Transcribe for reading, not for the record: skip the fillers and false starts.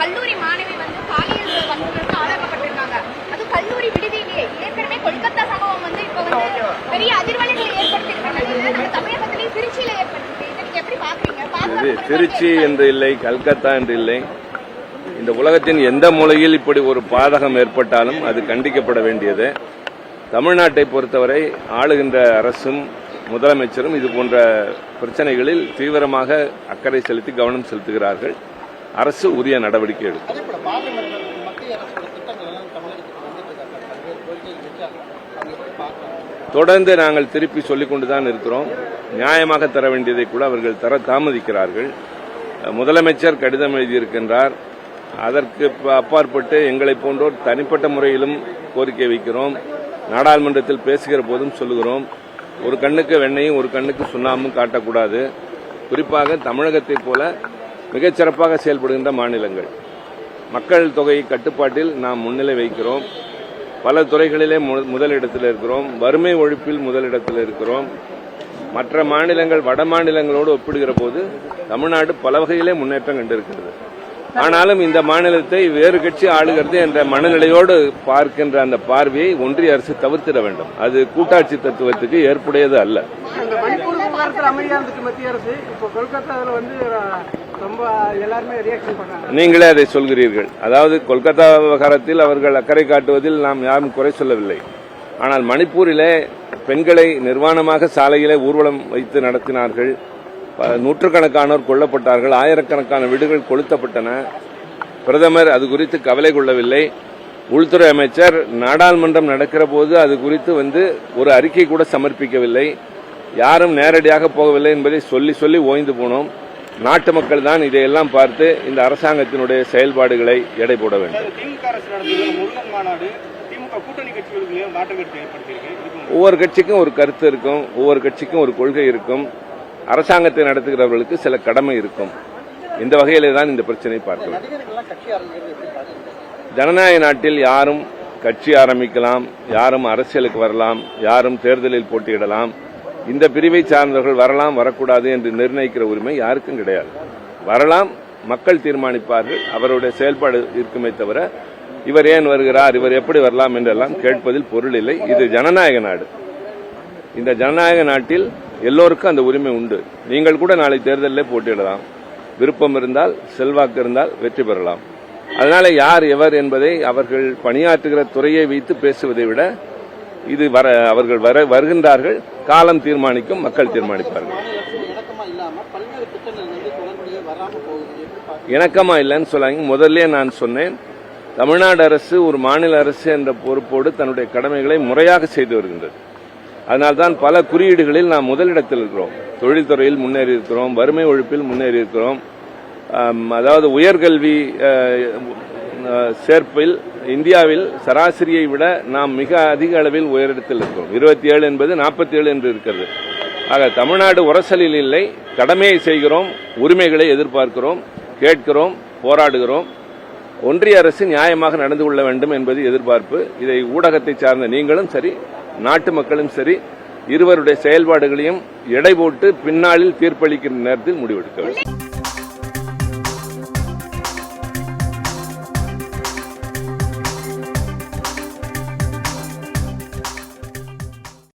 கல்லூரி மாணவி வந்து பாலியல் வன்முறைக்கு ஆளாக்கப்பட்டிருக்காங்க. அது கல்லூரி விடுதியிலேயே. ஏற்கனவே கொல்கத்தா சம்பவம் வந்து இப்போ வந்து பெரிய அதிர்வலைகளை ஏற்படுத்தியிருக்காங்க. நம்ம தமிழகத்திலேயே திருச்சியில ஏற்பட்டிருக்கு. இதை நீங்க எப்படி பாக்குறீங்க? திருச்சி என்று இல்லை, கல்கத்தா என்று இல்லை, இந்த உலகத்தின் எந்த மூலையில் இப்படி ஒரு பாதகம் ஏற்பட்டாலும் அது கண்டிக்கப்பட வேண்டியது. தமிழ்நாட்டை பொறுத்தவரை ஆளுகின்ற அரசும் முதலமைச்சரும் இது போன்ற பிரச்சனைகளில் தீவிரமாக அக்கறை செலுத்தி கவனம் செலுத்துகிறார்கள். அரசு உரிய நடவடிக்கை எடுக்கும். தொடர்ந்து நாங்கள் திருப்பி சொல்லிக் கொண்டுதான் இருக்கிறோம். நியாயமாக தர வேண்டியதை கூட அவர்கள் தர தாமதிக்கிறார்கள். முதலமைச்சர் கடிதம் எழுதியிருக்கின்றார். அதற்கு அப்பாற்பட்டு எங்களை போன்றோர் தனிப்பட்ட முறையிலும் கோரிக்கை வைக்கிறோம். நாடாளுமன்றத்தில் பேசுகிற போதும் சொல்லுகிறோம், ஒரு கண்ணுக்கு வெண்ணையும் ஒரு கண்ணுக்கு சுண்ணாமும் காட்டக்கூடாது. குறிப்பாக தமிழகத்தைப் போல மிகச்சிறப்பாக செயல்படுகின்ற மாநிலங்கள், மக்கள் தொகை கட்டுப்பாட்டில் நாம் முன்னிலை வைக்கிறோம். பல துறைகளிலே முதலிடத்தில் இருக்கிறோம். வறுமை ஒழிப்பில் முதலிடத்தில் இருக்கிறோம். மற்ற மாநிலங்கள் வட மாநிலங்களோடு ஒப்பிடுகிற போது தமிழ்நாடு பல வகையிலே முன்னேற்றம் கண்டிருக்கிறது. ஆனாலும் இந்த மாநிலத்தை வேறு கட்சி ஆளுகிறது என்ற மனநிலையோடு பார்க்கின்ற அந்த பார்வையை ஒன்றிய அரசு தவிர்த்திட வேண்டும். அது கூட்டாட்சி தத்துவத்துக்கு ஏற்புடையது அல்ல. மணிப்பூர் விவகாரத்தில் அமைதியா இருந்துட்டு மத்திய அரசு இப்போ கொல்கத்தாவில் வந்து ரொம்ப எல்லாருமே ரியாக்ஷன் பண்றாங்க. நீங்களே அதை சொல்கிறீர்கள். அதாவது கொல்கத்தா விவகாரத்தில் அவர்கள் அக்கறை காட்டுவதில் நாம் யாரும் குறை சொல்லவில்லை. ஆனால் மணிப்பூரிலே பெண்களை நிர்வாணமாக சாலையிலே ஊர்வலம் வைத்து நடத்தினார்கள். நூற்றுக்கணக்கானோர் கொல்லப்பட்டார்கள். ஆயிரக்கணக்கான வீடுகள் கொளுத்தப்பட்டன. பிரதமர் அது குறித்து கவலை கொள்ளவில்லை. உள்துறை அமைச்சர் நாடாளுமன்றம் நடக்கிற போது அது குறித்து ஒரு அறிக்கை கூட சமர்ப்பிக்கவில்லை. யாரும் நேரடியாக போகவில்லை என்பதை சொல்லி ஓய்ந்து போனோம். நாட்டு மக்கள் தான் இதையெல்லாம் பார்த்து இந்த அரசாங்கத்தினுடைய செயல்பாடுகளை எடை போட வேண்டும். ஒவ்வொரு கட்சிக்கும் ஒரு கருத்து இருக்கும், ஒவ்வொரு கட்சிக்கும் ஒரு கொள்கை இருக்கும். அரசாங்கத்தை நடத்துகிறவர்களுக்கு சில கடமை இருக்கும். இந்த வகையிலே தான் இந்த பிரச்சனை பார்க்கலாம். ஜனநாயக நாட்டில் யாரும் கட்சி ஆரம்பிக்கலாம், யாரும் அரசியலுக்கு வரலாம், யாரும் தேர்தலில் போட்டியிடலாம். இந்த பிரிவை சார்ந்தவர்கள் வரலாம் வரக்கூடாது என்று நிர்ணயிக்கிற உரிமை யாருக்கும் கிடையாது. வரலாம், மக்கள் தீர்மானிப்பார்கள். அவருடைய செயல்பாடு இருக்குமே தவிர இவர் ஏன் வருகிறார், இவர் எப்படி வரலாம் என்றெல்லாம் கேட்பதில் பொருள் இல்லை. இது ஜனநாயக நாடு. இந்த ஜனநாயக நாட்டில் எல்லோருக்கும் அந்த உரிமை உண்டு. நீங்கள் கூட நாளை தேர்தலில் போட்டியிடலாம். விருப்பம் இருந்தால், செல்வாக்கு இருந்தால் வெற்றி பெறலாம். அதனால யார் எவர் என்பதை அவர்கள் பணியாற்றுகிற துறையை வைத்து பேசுவதை விட இது அவர்கள் வருகின்றார்கள், காலம் தீர்மானிக்கும், மக்கள் தீர்மானிப்பார்கள். இணக்கமா இல்லைன்னு சொல்லாங்க. முதல்ல நான் சொன்னேன், தமிழ்நாடு அரசு ஒரு மாநில அரசு என்ற பொறுப்போடு தன்னுடைய கடமைகளை முறையாக செய்து வருகின்றது. அதனால்தான் பல குறியீடுகளில் நாம் முதலிடத்தில் இருக்கிறோம். தொழில்துறையில் முன்னேறி இருக்கிறோம், வறுமை ஒழிப்பில் முன்னேறி இருக்கிறோம். அதாவது உயர்கல்வி சேர்ப்பில் இந்தியாவில் சராசரியை விட நாம் மிக அதிக அளவில் உயரிடத்தில் இருக்கிறோம். 27 என்பது 47 என்று இருக்கிறது. ஆக தமிழ்நாடு உரசலில் இல்லை, கடமையை செய்கிறோம், உரிமைகளை எதிர்பார்க்கிறோம், கேட்கிறோம், போராடுகிறோம். ஒன்றிய அரசு நியாயமாக நடந்து கொள்ள வேண்டும் என்பது எதிர்பார்ப்பு. இதை ஊடகத்தை சார்ந்த நீங்களும் சரி, நாட்டு மக்களும் சரி, இருவருடைய செயல்பாடுகளையும் எடை போட்டு பின்னாளில் தீர்ப்பளிக்கிற நேரத்தில் முடிவெடுக்க வேண்டும்.